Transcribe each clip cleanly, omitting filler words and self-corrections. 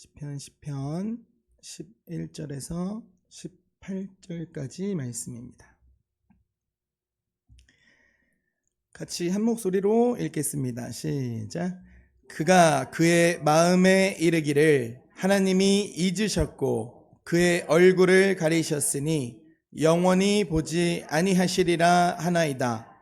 시편 11절에서 18절까지 말씀입니다. 같이 한 목소리로 읽겠습니다. 시작. 그가 그의 마음에 이르기를 하나님이 잊으셨고 그의 얼굴을 가리셨으니 영원히 보지 아니하시리라 하나이다.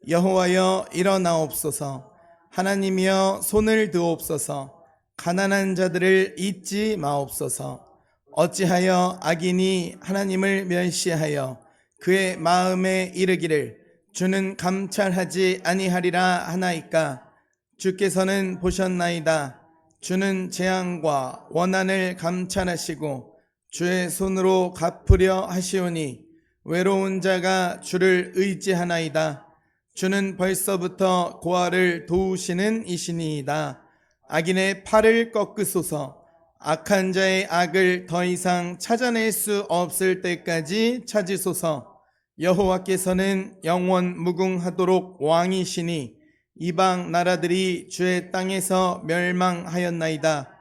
여호와여 일어나옵소서. 하나님이여 손을 드옵소서. 가난한 자들을 잊지 마옵소서. 어찌하여 악인이 하나님을 멸시하여 그의 마음에 이르기를 주는 감찰하지 아니하리라 하나이까. 주께서는 보셨나이다. 주는 재앙과 원한을 감찰하시고 주의 손으로 갚으려 하시오니 외로운 자가 주를 의지하나이다. 주는 벌써부터 고아를 도우시는 이시니이다. 악인의 팔을 꺾으소서. 악한 자의 악을 더 이상 찾아낼 수 없을 때까지 찾으소서. 여호와께서는 영원 무궁하도록 왕이시니 이방 나라들이 주의 땅에서 멸망하였나이다.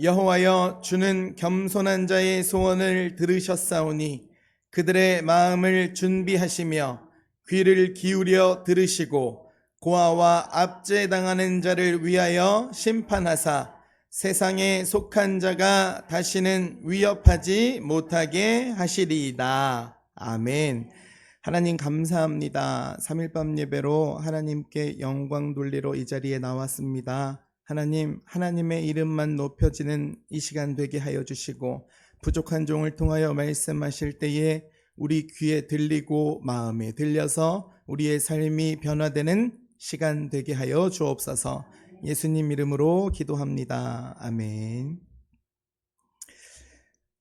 여호와여 주는 겸손한 자의 소원을 들으셨사오니 그들의 마음을 준비하시며 귀를 기울여 들으시고 고아와 압제당하는 자를 위하여 심판하사 세상에 속한 자가 다시는 위협하지 못하게 하시리이다. 아멘. 하나님 감사합니다. 3일밤 예배로 하나님께 영광 돌리러 이 자리에 나왔습니다. 하나님, 하나님의 이름만 높여지는 이 시간 되게 하여 주시고 부족한 종을 통하여 말씀하실 때에 우리 귀에 들리고 마음에 들려서 우리의 삶이 변화되는 시간 되게 하여 주옵소서. 예수님 이름으로 기도합니다. 아멘.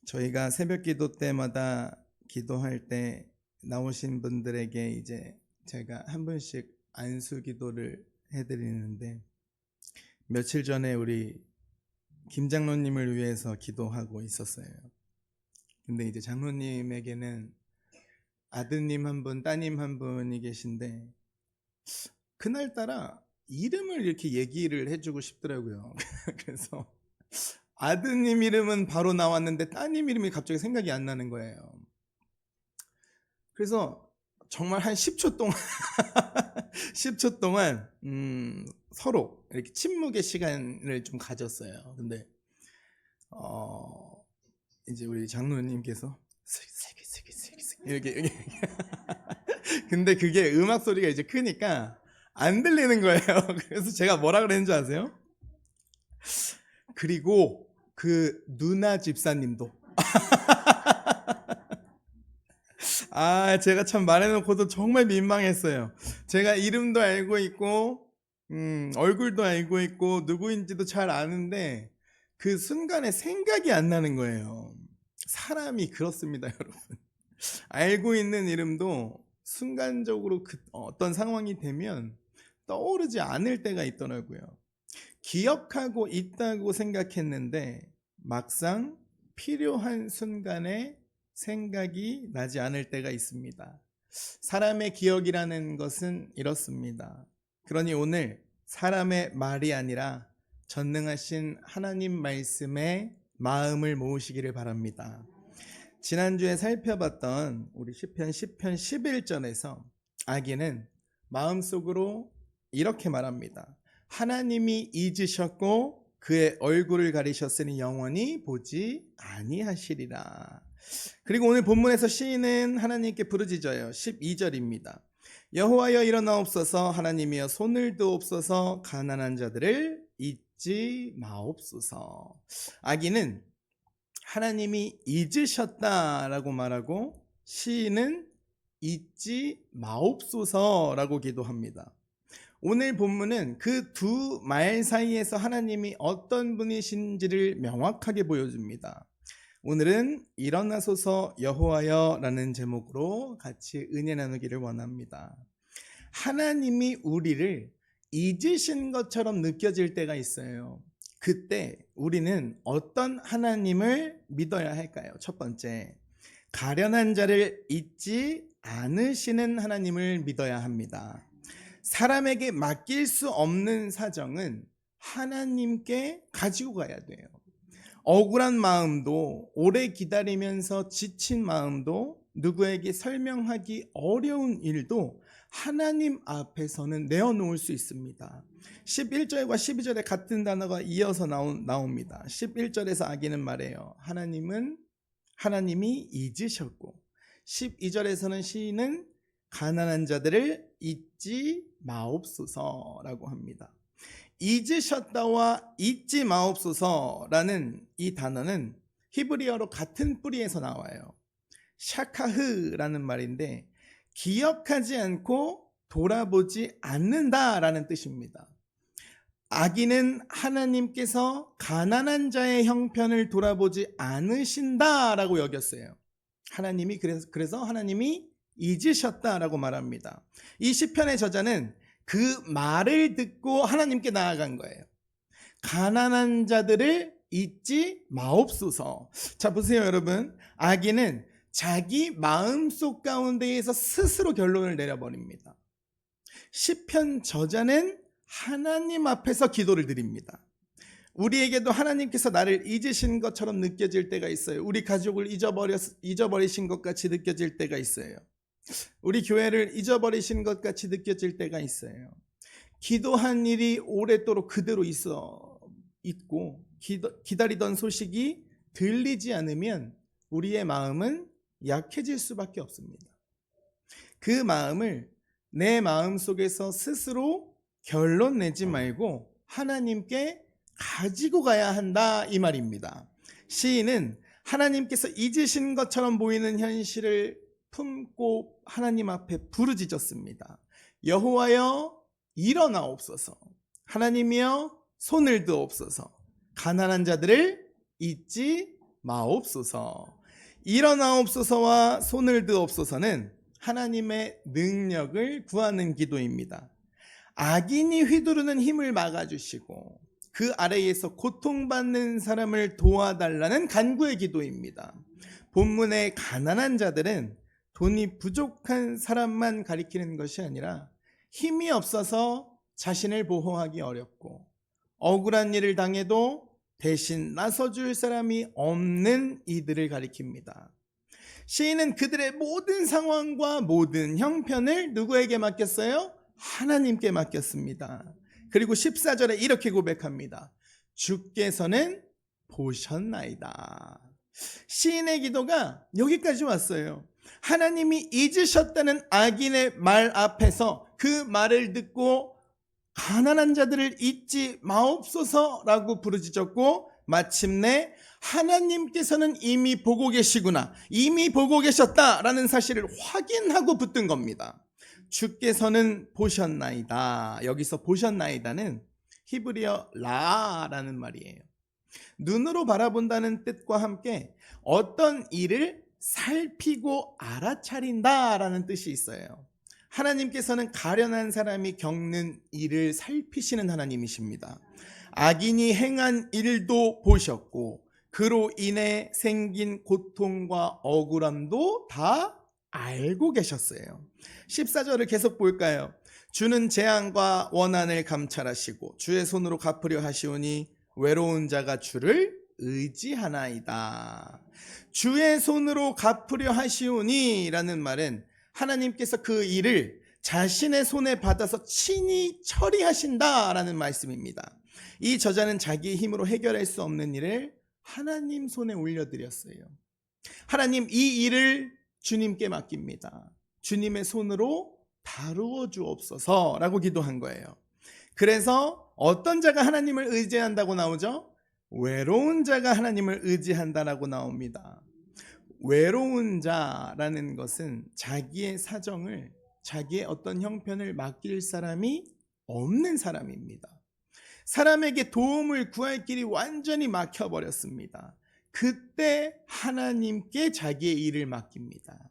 저희가 새벽 기도 때마다 기도할 때 나오신 분들에게 이제 제가 한 분씩 안수 기도를 해드리는데, 며칠 전에 우리 김 장로님을 위해서 기도하고 있었어요. 근데 이제 장로님에게는 아드님 한 분, 따님 한 분이 계신데 그날따라 이름을 이렇게 얘기를 해주고 싶더라고요. 그래서 아드님 이름은 바로 나왔는데 따님 이름이 갑자기 생각이 안 나는 거예요. 그래서 정말 한 10초 동안 10초 동안 서로 이렇게 침묵의 시간을 좀 가졌어요. 근데 이제 우리 장로님께서 이렇게 근데 그게 음악 소리가 이제 크니까 안 들리는 거예요. 그래서 제가 뭐라 그랬는 줄 아세요? 그리고 그 누나 집사님도 제가 참 말해놓고도 정말 민망했어요. 제가 이름도 알고 있고 얼굴도 알고 있고 누구인지도 잘 아는데 그 순간에 생각이 안 나는 거예요. 사람이 그렇습니다, 여러분. 알고 있는 이름도 순간적으로 어떤 상황이 되면 떠오르지 않을 때가 있더라고요. 기억하고 있다고 생각했는데 막상 필요한 순간에 생각이 나지 않을 때가 있습니다. 사람의 기억이라는 것은 이렇습니다. 그러니 오늘 사람의 말이 아니라 전능하신 하나님 말씀에 마음을 모으시기를 바랍니다. 지난주에 살펴봤던 우리 시편 11절에서 악인은 마음속으로 이렇게 말합니다. 하나님이 잊으셨고 그의 얼굴을 가리셨으니 영원히 보지 아니하시리라. 그리고 오늘 본문에서 시인은 하나님께 부르짖어요. 12절입니다. 여호와여 일어나옵소서. 하나님이여 손을 드옵소서. 가난한 자들을 잊지 마옵소서. 악인은 하나님이 잊으셨다라고 말하고 시인은 잊지 마옵소서라고 기도합니다. 오늘 본문은 그 두 말 사이에서 하나님이 어떤 분이신지를 명확하게 보여줍니다. 오늘은 일어나소서 여호와여 라는 제목으로 같이 은혜 나누기를 원합니다. 하나님이 우리를 잊으신 것처럼 느껴질 때가 있어요. 그때 우리는 어떤 하나님을 믿어야 할까요? 첫 번째, 가련한 자를 잊지 않으시는 하나님을 믿어야 합니다. 사람에게 맡길 수 없는 사정은 하나님께 가지고 가야 돼요. 억울한 마음도, 오래 기다리면서 지친 마음도, 누구에게 설명하기 어려운 일도 하나님 앞에서는 내어놓을 수 있습니다. 11절과 12절에 같은 단어가 이어서 나옵니다. 11절에서 아기는 말해요. 하나님이 잊으셨고, 12절에서는 시인은 가난한 자들을 잊지 마옵소서라고 합니다. 잊으셨다와 잊지 마옵소서라는 이 단어는 히브리어로 같은 뿌리에서 나와요. 샤카흐라는 말인데 기억하지 않고 돌아보지 않는다라는 뜻입니다. 아기는 하나님께서 가난한 자의 형편을 돌아보지 않으신다라고 여겼어요. 하나님이 그래서 하나님이 잊으셨다라고 말합니다. 이 시편의 저자는 그 말을 듣고 하나님께 나아간 거예요. 가난한 자들을 잊지 마옵소서. 자, 보세요, 여러분. 아기는 자기 마음속 가운데에서 스스로 결론을 내려버립니다. 시편 저자는 하나님 앞에서 기도를 드립니다. 우리에게도 하나님께서 나를 잊으신 것처럼 느껴질 때가 있어요. 우리 가족을 잊어버리신 것 같이 느껴질 때가 있어요. 우리 교회를 잊어버리신 것 같이 느껴질 때가 있어요. 기도한 일이 오랫도록 그대로 있고 기다리던 소식이 들리지 않으면 우리의 마음은 약해질 수밖에 없습니다. 그 마음을 내 마음속에서 스스로 결론 내지 말고 하나님께 가지고 가야 한다, 이 말입니다. 시인은 하나님께서 잊으신 것처럼 보이는 현실을 품고 하나님 앞에 부르짖었습니다. 여호와여 일어나옵소서. 하나님이여 손을 드옵소서. 가난한 자들을 잊지 마옵소서. 일어나옵소서와 손을 드옵소서는 하나님의 능력을 구하는 기도입니다. 악인이 휘두르는 힘을 막아주시고 그 아래에서 고통받는 사람을 도와달라는 간구의 기도입니다. 본문의 가난한 자들은 돈이 부족한 사람만 가리키는 것이 아니라 힘이 없어서 자신을 보호하기 어렵고 억울한 일을 당해도 대신 나서줄 사람이 없는 이들을 가리킵니다. 시인은 그들의 모든 상황과 모든 형편을 누구에게 맡겼어요? 하나님께 맡겼습니다. 그리고 14절에 이렇게 고백합니다. 주께서는 보셨나이다. 시인의 기도가 여기까지 왔어요. 하나님이 잊으셨다는 악인의 말 앞에서 그 말을 듣고 가난한 자들을 잊지 마옵소서라고 부르짖었고 마침내 하나님께서는 이미 보고 계시구나, 이미 보고 계셨다라는 사실을 확인하고 붙든 겁니다. 주께서는 보셨나이다. 여기서 보셨나이다는 히브리어 라라는 말이에요. 눈으로 바라본다는 뜻과 함께 어떤 일을 살피고 알아차린다라는 뜻이 있어요. 하나님께서는 가련한 사람이 겪는 일을 살피시는 하나님이십니다. 악인이 행한 일도 보셨고 그로 인해 생긴 고통과 억울함도 다 알고 계셨어요. 14절을 계속 볼까요? 주는 재앙과 원한을 감찰하시고 주의 손으로 갚으려 하시오니 외로운 자가 주를 의지하나이다. 주의 손으로 갚으려 하시오니 라는 말은 하나님께서 그 일을 자신의 손에 받아서 친히 처리하신다라는 말씀입니다. 이 저자는 자기의 힘으로 해결할 수 없는 일을 하나님 손에 올려드렸어요. 하나님, 이 일을 주님께 맡깁니다. 주님의 손으로 다루어 주옵소서라고 기도한 거예요. 그래서 어떤 자가 하나님을 의지한다고 나오죠? 외로운 자가 하나님을 의지한다라고 나옵니다. 외로운 자라는 것은 자기의 사정을, 자기의 어떤 형편을 맡길 사람이 없는 사람입니다. 사람에게 도움을 구할 길이 완전히 막혀버렸습니다. 그때 하나님께 자기의 일을 맡깁니다.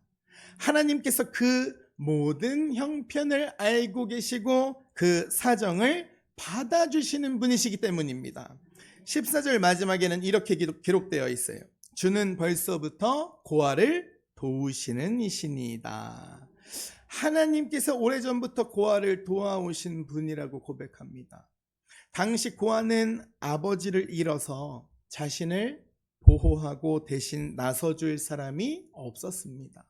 하나님께서 그 모든 형편을 알고 계시고 그 사정을 받아주시는 분이시기 때문입니다. 14절 마지막에는 이렇게 기록되어 있어요. 주는 벌써부터 고아를 도우시는 이시니이다. 하나님께서 오래전부터 고아를 도와오신 분이라고 고백합니다. 당시 고아는 아버지를 잃어서 자신을 보호하고 대신 나서줄 사람이 없었습니다.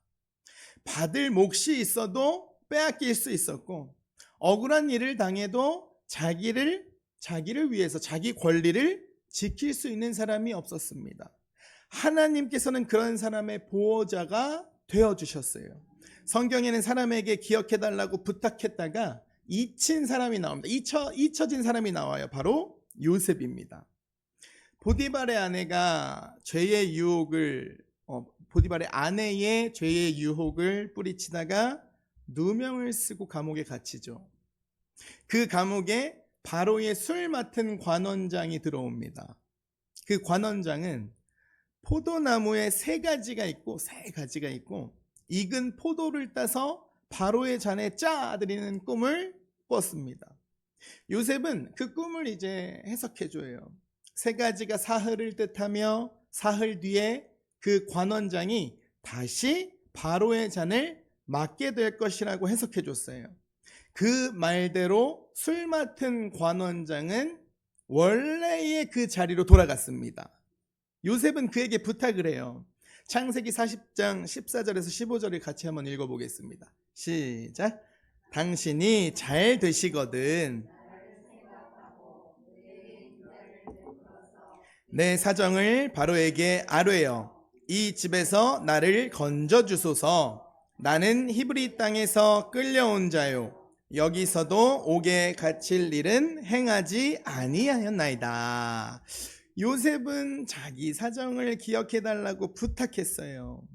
받을 몫이 있어도 빼앗길 수 있었고, 억울한 일을 당해도 자기를 위해서 자기 권리를 지킬 수 있는 사람이 없었습니다. 하나님께서는 그런 사람의 보호자가 되어주셨어요. 성경에는 사람에게 기억해달라고 부탁했다가 잊힌 사람이 나옵니다. 잊혀진 사람이 나와요. 바로 요셉입니다. 보디발의 아내가 보디발의 아내의 죄의 유혹을 뿌리치다가 누명을 쓰고 감옥에 갇히죠. 그 감옥에 바로의 술 맡은 관원장이 들어옵니다. 그 관원장은 포도나무에 세 가지가 있고 익은 포도를 따서 바로의 잔에 짜드리는 꿈을 꿨습니다. 요셉은 그 꿈을 이제 해석해줘요. 세 가지가 사흘을 뜻하며 사흘 뒤에 그 관원장이 다시 바로의 잔을 맡게 될 것이라고 해석해줬어요. 그 말대로 술 맡은 관원장은 원래의 그 자리로 돌아갔습니다. 요셉은 그에게 부탁을 해요. 창세기 40장 14절에서 15절을 같이 한번 읽어보겠습니다. 시작. 당신이 잘 되시거든 내 사정을 바로에게 아뢰어 이 집에서 나를 건져주소서. 나는 히브리 땅에서 끌려온 자요 여기서도 옥에 갇힐 일은 행하지 아니하였나이다. 요셉은 자기 사정을 기억해달라고 부탁했어요.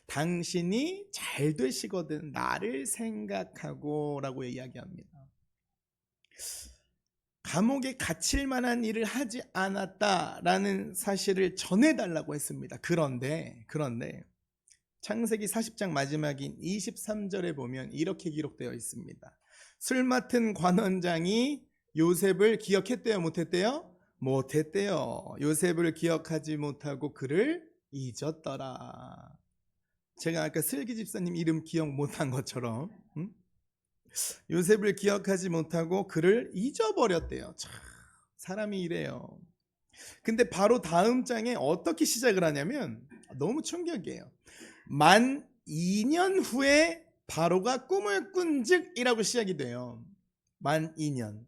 당신이 잘 되시거든 나를 생각하고 라고 이야기합니다. 감옥에 갇힐 만한 일을 하지 않았다라는 사실을 전해달라고 했습니다. 그런데 창세기 40장 마지막인 23절에 보면 이렇게 기록되어 있습니다. 술 맡은 관원장이 요셉을 기억했대요? 못했대요? 못했대요. 요셉을 기억하지 못하고 그를 잊었더라. 제가 아까 슬기 집사님 이름 기억 못한 것처럼 요셉을 기억하지 못하고 그를 잊어버렸대요. 참, 사람이 이래요. 근데 바로 다음 장에 어떻게 시작을 하냐면 너무 충격이에요. 만 2년 후에 바로가 꿈을 꾼즉이라고 시작이 돼요. 만 2년.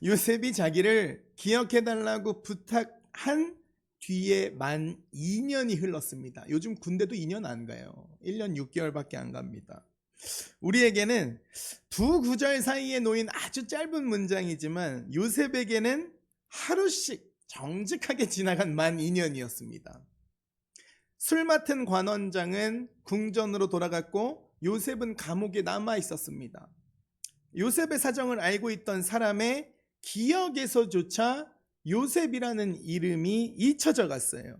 요셉이 자기를 기억해달라고 부탁한 뒤에 만 2년이 흘렀습니다. 요즘 군대도 2년 안 가요. 1년 6개월밖에 안 갑니다. 우리에게는 두 구절 사이에 놓인 아주 짧은 문장이지만 요셉에게는 하루씩 정직하게 지나간 만 2년이었습니다. 술 맡은 관원장은 궁전으로 돌아갔고 요셉은 감옥에 남아 있었습니다. 요셉의 사정을 알고 있던 사람의 기억에서조차 요셉이라는 이름이 잊혀져 갔어요.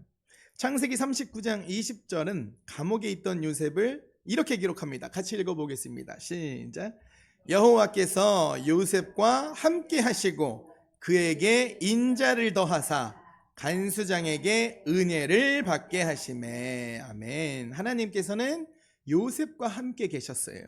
창세기 39장 20절은 감옥에 있던 요셉을 이렇게 기록합니다. 같이 읽어보겠습니다. 시작. 여호와께서 요셉과 함께 하시고 그에게 인자를 더하사 간수장에게 은혜를 받게 하시매. 아멘. 하나님께서는 요셉과 함께 계셨어요.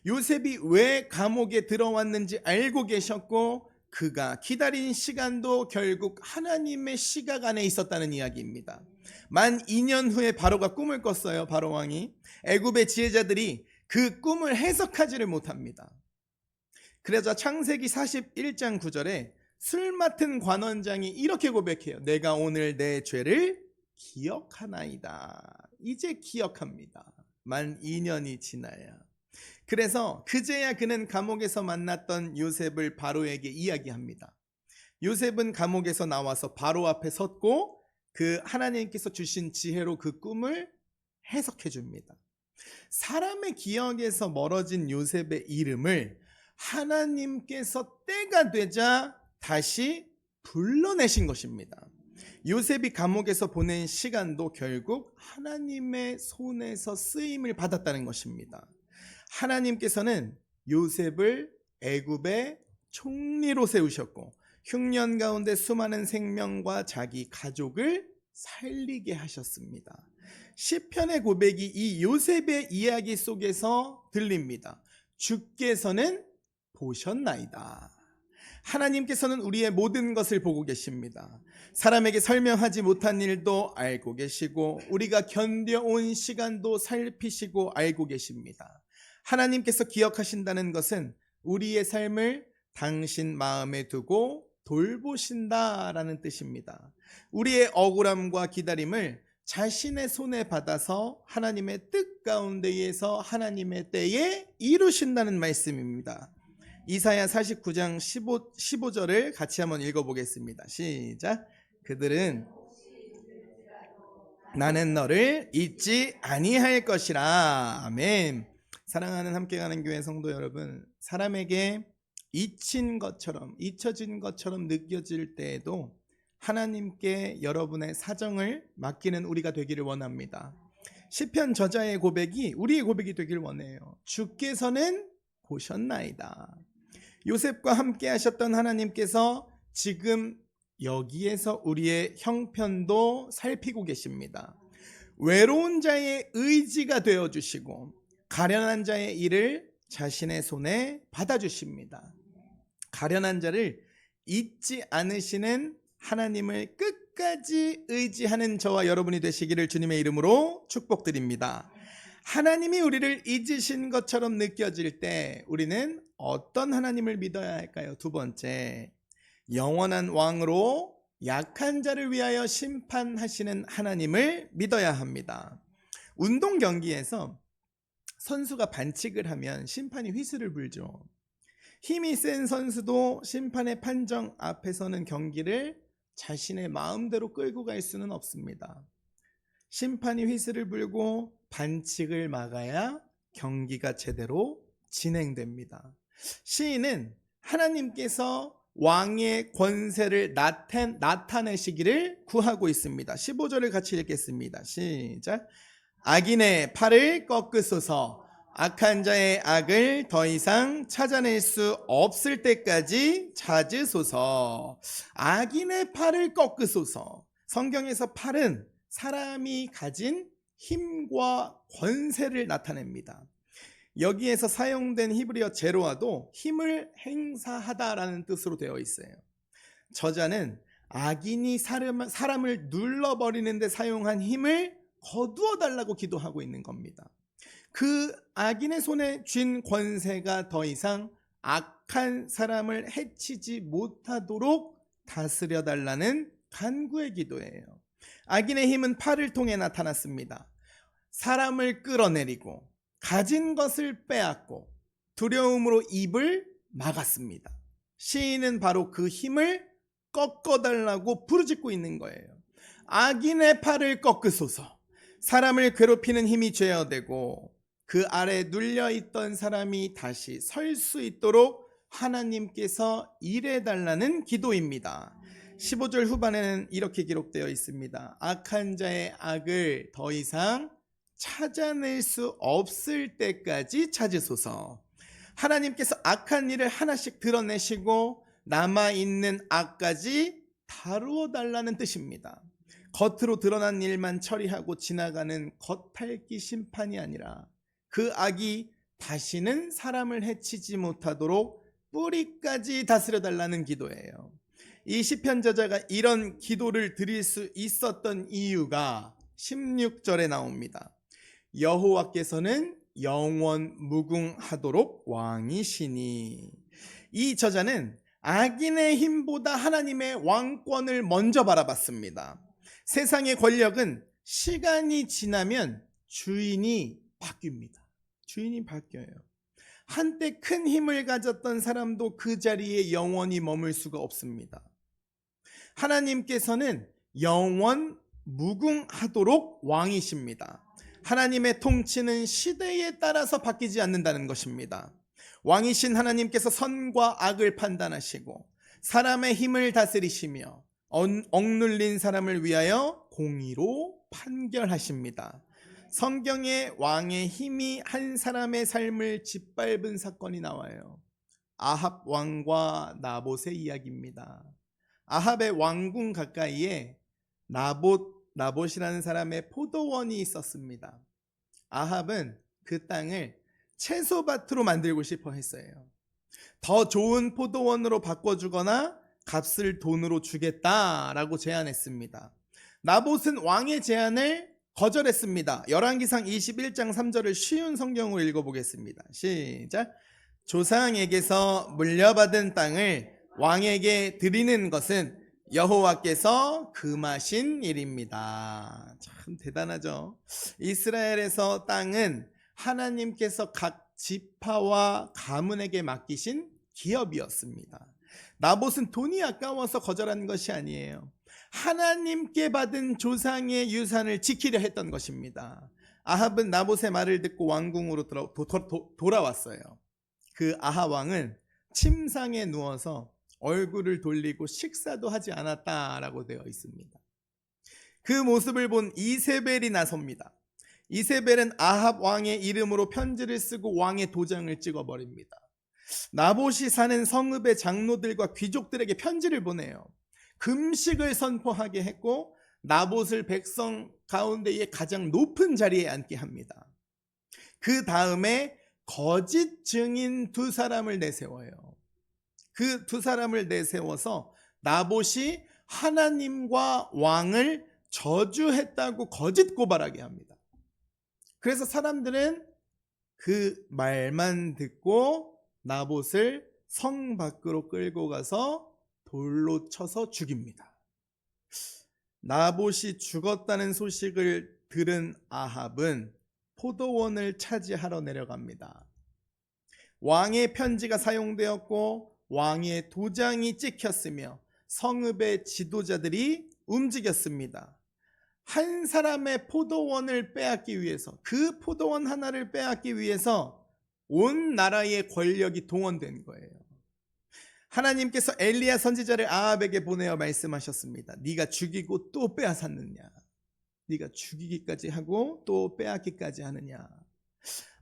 요셉이 왜 감옥에 들어왔는지 알고 계셨고 그가 기다린 시간도 결국 하나님의 시각 안에 있었다는 이야기입니다. 만 2년 후에 바로가 꿈을 꿨어요. 바로 왕이. 애굽의 지혜자들이 그 꿈을 해석하지를 못합니다. 그래서 창세기 41장 9절에 술 맡은 관원장이 이렇게 고백해요. 내가 오늘 내 죄를 기억하나이다. 이제 기억합니다. 만 2년이 지나야. 그래서 그제야 그는 감옥에서 만났던 요셉을 바로에게 이야기합니다. 요셉은 감옥에서 나와서 바로 앞에 섰고 그 하나님께서 주신 지혜로 그 꿈을 해석해 줍니다. 사람의 기억에서 멀어진 요셉의 이름을 하나님께서 때가 되자 다시 불러내신 것입니다. 요셉이 감옥에서 보낸 시간도 결국 하나님의 손에서 쓰임을 받았다는 것입니다. 하나님께서는 요셉을 애굽의 총리로 세우셨고 흉년 가운데 수많은 생명과 자기 가족을 살리게 하셨습니다. 시편의 고백이 이 요셉의 이야기 속에서 들립니다. 주께서는 보셨나이다. 하나님께서는 우리의 모든 것을 보고 계십니다. 사람에게 설명하지 못한 일도 알고 계시고 우리가 견뎌온 시간도 살피시고 알고 계십니다. 하나님께서 기억하신다는 것은 우리의 삶을 당신 마음에 두고 돌보신다라는 뜻입니다. 우리의 억울함과 기다림을 자신의 손에 받아서 하나님의 뜻 가운데에서 하나님의 때에 이루신다는 말씀입니다. 이사야 49장 15절을 같이 한번 읽어보겠습니다. 시작. 그들은 나는 너를 잊지 아니할 것이라. 아멘. 사랑하는 함께 가는 교회 성도 여러분, 사람에게 잊혀진 것처럼 느껴질 때에도 하나님께 여러분의 사정을 맡기는 우리가 되기를 원합니다. 시편 저자의 고백이 우리의 고백이 되기를 원해요. 주께서는 보셨나이다. 요셉과 함께 하셨던 하나님께서 지금 여기에서 우리의 형편도 살피고 계십니다. 외로운 자의 의지가 되어주시고 가련한 자의 일을 자신의 손에 받아주십니다. 가련한 자를 잊지 않으시는 하나님을 끝까지 의지하는 저와 여러분이 되시기를 주님의 이름으로 축복드립니다. 하나님이 우리를 잊으신 것처럼 느껴질 때 우리는 어떤 하나님을 믿어야 할까요? 두 번째, 영원한 왕으로 약한 자를 위하여 심판하시는 하나님을 믿어야 합니다. 운동 경기에서 선수가 반칙을 하면 심판이 휘슬을 불죠. 힘이 센 선수도 심판의 판정 앞에서는 경기를 자신의 마음대로 끌고 갈 수는 없습니다. 심판이 휘슬을 불고 반칙을 막아야 경기가 제대로 진행됩니다. 시인은 하나님께서 왕의 권세를 나타내시기를 구하고 있습니다. 15절을 같이 읽겠습니다. 시작. 악인의 팔을 꺾으소서. 악한 자의 악을 더 이상 찾아낼 수 없을 때까지 찾으소서. 악인의 팔을 꺾으소서. 성경에서 팔은 사람이 가진 힘과 권세를 나타냅니다. 여기에서 사용된 히브리어 제로아도 힘을 행사하다라는 뜻으로 되어 있어요. 저자는 악인이 사람을 눌러버리는 데 사용한 힘을 거두어 달라고 기도하고 있는 겁니다. 그 악인의 손에 쥔 권세가 더 이상 악한 사람을 해치지 못하도록 다스려 달라는 간구의 기도예요. 악인의 힘은 팔을 통해 나타났습니다. 사람을 끌어내리고 가진 것을 빼앗고 두려움으로 입을 막았습니다. 시인은 바로 그 힘을 꺾어달라고 부르짖고 있는 거예요. 악인의 팔을 꺾으소서. 사람을 괴롭히는 힘이 죄어되고 그 아래 눌려있던 사람이 다시 설 수 있도록 하나님께서 일해달라는 기도입니다. 15절 후반에는 이렇게 기록되어 있습니다. 악한 자의 악을 더 이상 찾아낼 수 없을 때까지 찾으소서. 하나님께서 악한 일을 하나씩 드러내시고 남아있는 악까지 다루어 달라는 뜻입니다. 겉으로 드러난 일만 처리하고 지나가는 겉핥기 심판이 아니라 그 악이 다시는 사람을 해치지 못하도록 뿌리까지 다스려 달라는 기도예요. 이 시편 저자가 이런 기도를 드릴 수 있었던 이유가 16절에 나옵니다. 여호와께서는 영원 무궁하도록 왕이시니. 이 저자는 악인의 힘보다 하나님의 왕권을 먼저 바라봤습니다. 세상의 권력은 시간이 지나면 주인이 바뀝니다. 주인이 바뀌어요. 한때 큰 힘을 가졌던 사람도 그 자리에 영원히 머물 수가 없습니다. 하나님께서는 영원 무궁하도록 왕이십니다. 하나님의 통치는 시대에 따라서 바뀌지 않는다는 것입니다. 왕이신 하나님께서 선과 악을 판단하시고 사람의 힘을 다스리시며 억눌린 사람을 위하여 공의로 판결하십니다. 성경에 왕의 힘이 한 사람의 삶을 짓밟은 사건이 나와요. 아합 왕과 나봇의 이야기입니다. 아합의 왕궁 가까이에 나봇이라는 사람의 포도원이 있었습니다. 아합은 그 땅을 채소밭으로 만들고 싶어 했어요. 더 좋은 포도원으로 바꿔주거나 값을 돈으로 주겠다라고 제안했습니다. 나봇은 왕의 제안을 거절했습니다. 열왕기상 21장 3절을 쉬운 성경으로 읽어보겠습니다. 시작. 조상에게서 물려받은 땅을 왕에게 드리는 것은 여호와께서 금하신 일입니다. 참 대단하죠. 이스라엘에서 땅은 하나님께서 각 지파와 가문에게 맡기신 기업이었습니다. 나봇은 돈이 아까워서 거절한 것이 아니에요. 하나님께 받은 조상의 유산을 지키려 했던 것입니다. 아합은 나봇의 말을 듣고 왕궁으로 돌아왔어요. 그 아합 왕은 침상에 누워서 얼굴을 돌리고 식사도 하지 않았다라고 되어 있습니다. 그 모습을 본 이세벨이 나섭니다. 이세벨은 아합 왕의 이름으로 편지를 쓰고 왕의 도장을 찍어버립니다. 나봇이 사는 성읍의 장로들과 귀족들에게 편지를 보내요. 금식을 선포하게 했고 나봇을 백성 가운데의 가장 높은 자리에 앉게 합니다. 그 다음에 거짓 증인 두 사람을 내세워요. 그 두 사람을 내세워서 나봇이 하나님과 왕을 저주했다고 거짓 고발하게 합니다. 그래서 사람들은 그 말만 듣고 나봇을 성 밖으로 끌고 가서 돌로 쳐서 죽입니다. 나봇이 죽었다는 소식을 들은 아합은 포도원을 차지하러 내려갑니다. 왕의 편지가 사용되었고 왕의 도장이 찍혔으며 성읍의 지도자들이 움직였습니다. 한 사람의 포도원을 빼앗기 위해서, 그 포도원 하나를 빼앗기 위해서 온 나라의 권력이 동원된 거예요. 하나님께서 엘리야 선지자를 아합에게 보내어 말씀하셨습니다. 네가 죽이고 또 빼앗았느냐? 네가 죽이기까지 하고 또 빼앗기까지 하느냐?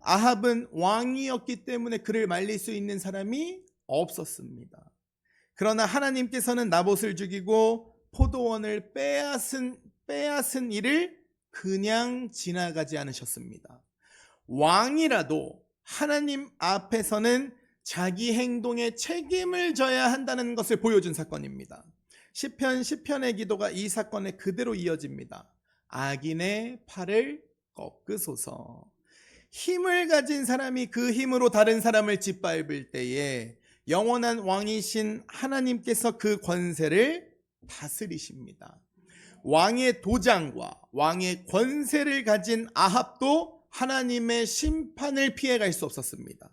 아합은 왕이었기 때문에 그를 말릴 수 있는 사람이 없었습니다. 그러나 하나님께서는 나봇을 죽이고 포도원을 빼앗은 일을 그냥 지나가지 않으셨습니다. 왕이라도 하나님 앞에서는 자기 행동에 책임을 져야 한다는 것을 보여준 사건입니다. 시편의 기도가 이 사건에 그대로 이어집니다. 악인의 팔을 꺾으소서. 힘을 가진 사람이 그 힘으로 다른 사람을 짓밟을 때에 영원한 왕이신 하나님께서 그 권세를 다스리십니다. 왕의 도장과 왕의 권세를 가진 아합도 하나님의 심판을 피해갈 수 없었습니다.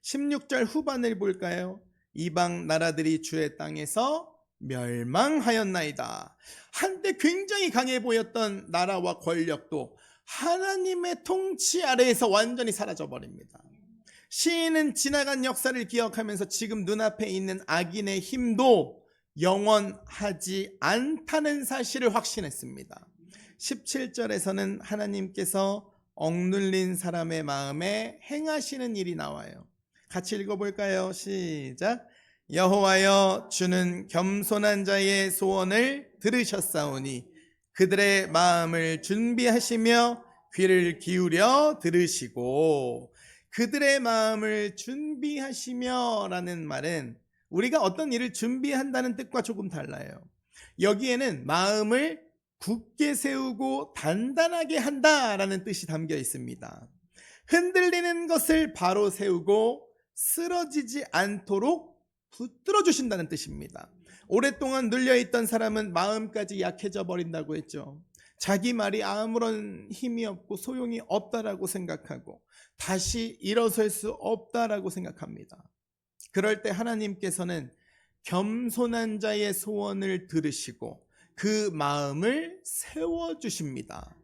16절 후반을 볼까요? 이방 나라들이 주의 땅에서 멸망하였나이다. 한때 굉장히 강해 보였던 나라와 권력도 하나님의 통치 아래에서 완전히 사라져버립니다. 시인은 지나간 역사를 기억하면서 지금 눈앞에 있는 악인의 힘도 영원하지 않다는 사실을 확신했습니다. 17절에서는 하나님께서 억눌린 사람의 마음에 행하시는 일이 나와요. 같이 읽어볼까요? 시작. 여호와여, 주는 겸손한 자의 소원을 들으셨사오니 그들의 마음을 준비하시며 귀를 기울여 들으시고. 그들의 마음을 준비하시며 라는 말은 우리가 어떤 일을 준비한다는 뜻과 조금 달라요. 여기에는 마음을 굳게 세우고 단단하게 한다라는 뜻이 담겨 있습니다. 흔들리는 것을 바로 세우고 쓰러지지 않도록 붙들어 주신다는 뜻입니다. 오랫동안 눌려있던 사람은 마음까지 약해져 버린다고 했죠. 자기 말이 아무런 힘이 없고 소용이 없다라고 생각하고 다시 일어설 수 없다라고 생각합니다. 그럴 때 하나님께서는 겸손한 자의 소원을 들으시고 그 마음을 세워주십니다.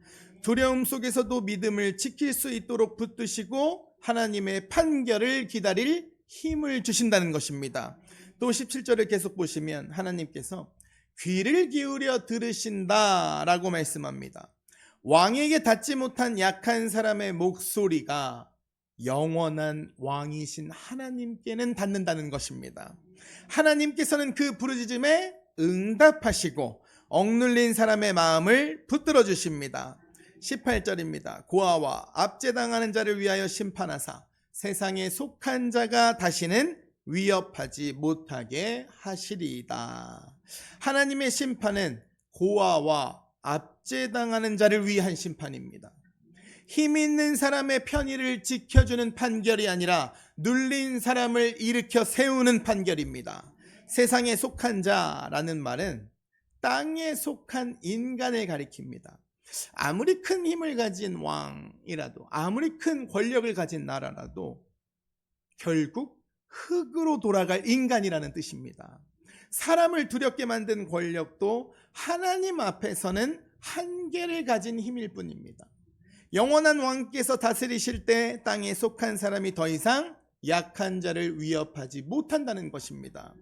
두려움 속에서도 믿음을 지킬 수 있도록 붙드시고 하나님의 판결을 기다릴 힘을 주신다는 것입니다. 또 17절을 계속 보시면 하나님께서 귀를 기울여 들으신다라고 말씀합니다. 왕에게 닿지 못한 약한 사람의 목소리가 영원한 왕이신 하나님께는 닿는다는 것입니다. 하나님께서는 그 부르짖음에 응답하시고 억눌린 사람의 마음을 붙들어 주십니다. 18절입니다. 고아와 압제당하는 자를 위하여 심판하사 세상에 속한 자가 다시는 위협하지 못하게 하시리이다. 하나님의 심판은 고아와 압제당하는 자를 위한 심판입니다. 힘 있는 사람의 편의를 지켜주는 판결이 아니라 눌린 사람을 일으켜 세우는 판결입니다. 세상에 속한 자라는 말은 땅에 속한 인간을 가리킵니다. 아무리 큰 힘을 가진 왕이라도, 아무리 큰 권력을 가진 나라라도 결국 흙으로 돌아갈 인간이라는 뜻입니다. 사람을 두렵게 만든 권력도 하나님 앞에서는 한계를 가진 힘일 뿐입니다. 영원한 왕께서 다스리실 때 땅에 속한 사람이 더 이상 약한 자를 위협하지 못한다는 것입니다.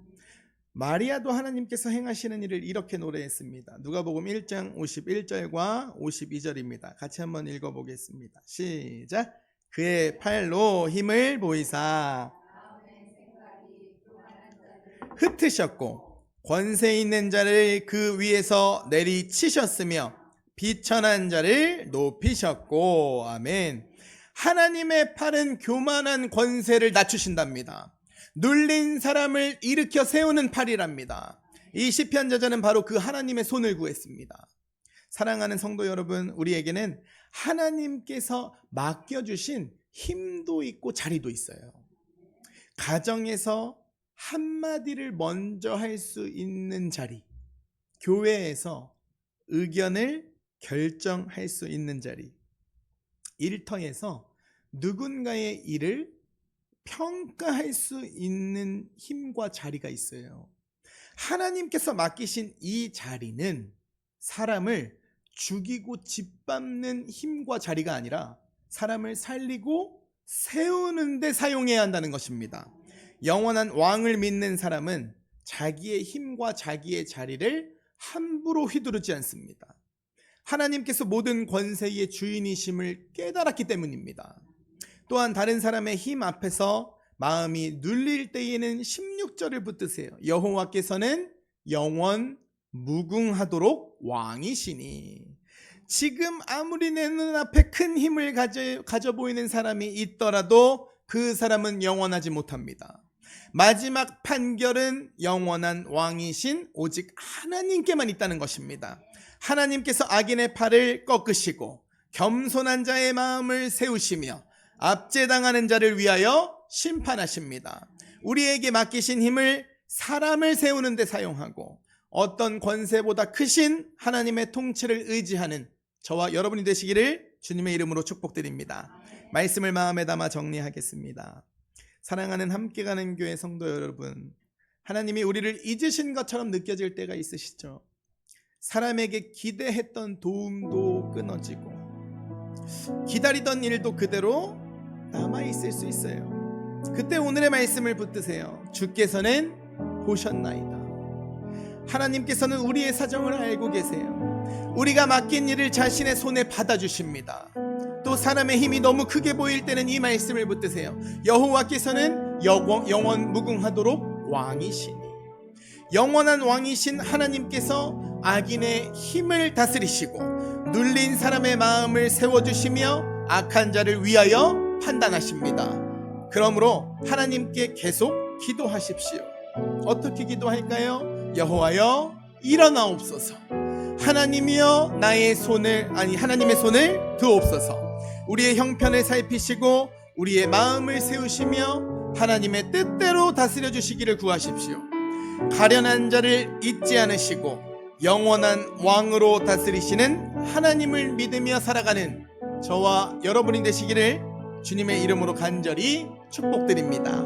마리아도 하나님께서 행하시는 일을 이렇게 노래했습니다. 누가복음 1장 51절과 52절입니다. 같이 한번 읽어보겠습니다. 시작. 그의 팔로 힘을 보이사 흩으셨고 권세 있는 자를 그 위에서 내리치셨으며 비천한 자를 높이셨고. 아멘. 하나님의 팔은 교만한 권세를 낮추신답니다. 눌린 사람을 일으켜 세우는 팔이랍니다. 이 시편 저자는 바로 그 하나님의 손을 구했습니다. 사랑하는 성도 여러분, 우리에게는 하나님께서 맡겨주신 힘도 있고 자리도 있어요. 가정에서 한마디를 먼저 할 수 있는 자리, 교회에서 의견을 결정할 수 있는 자리, 일터에서 누군가의 일을 평가할 수 있는 힘과 자리가 있어요. 하나님께서 맡기신 이 자리는 사람을 죽이고 짓밟는 힘과 자리가 아니라 사람을 살리고 세우는 데 사용해야 한다는 것입니다. 영원한 왕을 믿는 사람은 자기의 힘과 자기의 자리를 함부로 휘두르지 않습니다. 하나님께서 모든 권세의 주인이심을 깨달았기 때문입니다. 또한 다른 사람의 힘 앞에서 마음이 눌릴 때에는 16절을 붙드세요. 여호와께서는 영원 무궁하도록 왕이시니. 지금 아무리 내 눈앞에 큰 힘을 가져 보이는 사람이 있더라도 그 사람은 영원하지 못합니다. 마지막 판결은 영원한 왕이신 오직 하나님께만 있다는 것입니다. 하나님께서 악인의 팔을 꺾으시고 겸손한 자의 마음을 세우시며 압제당하는 자를 위하여 심판하십니다. 우리에게 맡기신 힘을 사람을 세우는 데 사용하고 어떤 권세보다 크신 하나님의 통치를 의지하는 저와 여러분이 되시기를 주님의 이름으로 축복드립니다. 말씀을 마음에 담아 정리하겠습니다. 사랑하는 함께 가는 교회 성도 여러분, 하나님이 우리를 잊으신 것처럼 느껴질 때가 있으시죠? 사람에게 기대했던 도움도 끊어지고 기다리던 일도 그대로 남아있을 수 있어요. 그때 오늘의 말씀을 붙드세요. 주께서는 보셨나이다. 하나님께서는 우리의 사정을 알고 계세요. 우리가 맡긴 일을 자신의 손에 받아주십니다. 또 사람의 힘이 너무 크게 보일 때는 이 말씀을 붙드세요. 여호와께서는 영원 무궁하도록 왕이시니. 영원한 왕이신 하나님께서 악인의 힘을 다스리시고 눌린 사람의 마음을 세워주시며 악한 자를 위하여 판단하십니다. 그러므로 하나님께 계속 기도하십시오. 어떻게 기도할까요? 여호와여 일어나옵소서. 하나님이여 하나님의 손을 드옵소서. 우리의 형편을 살피시고 우리의 마음을 세우시며 하나님의 뜻대로 다스려 주시기를 구하십시오. 가련한 자를 잊지 않으시고 영원한 왕으로 다스리시는 하나님을 믿으며 살아가는 저와 여러분이 되시기를 주님의 이름으로 간절히 축복드립니다.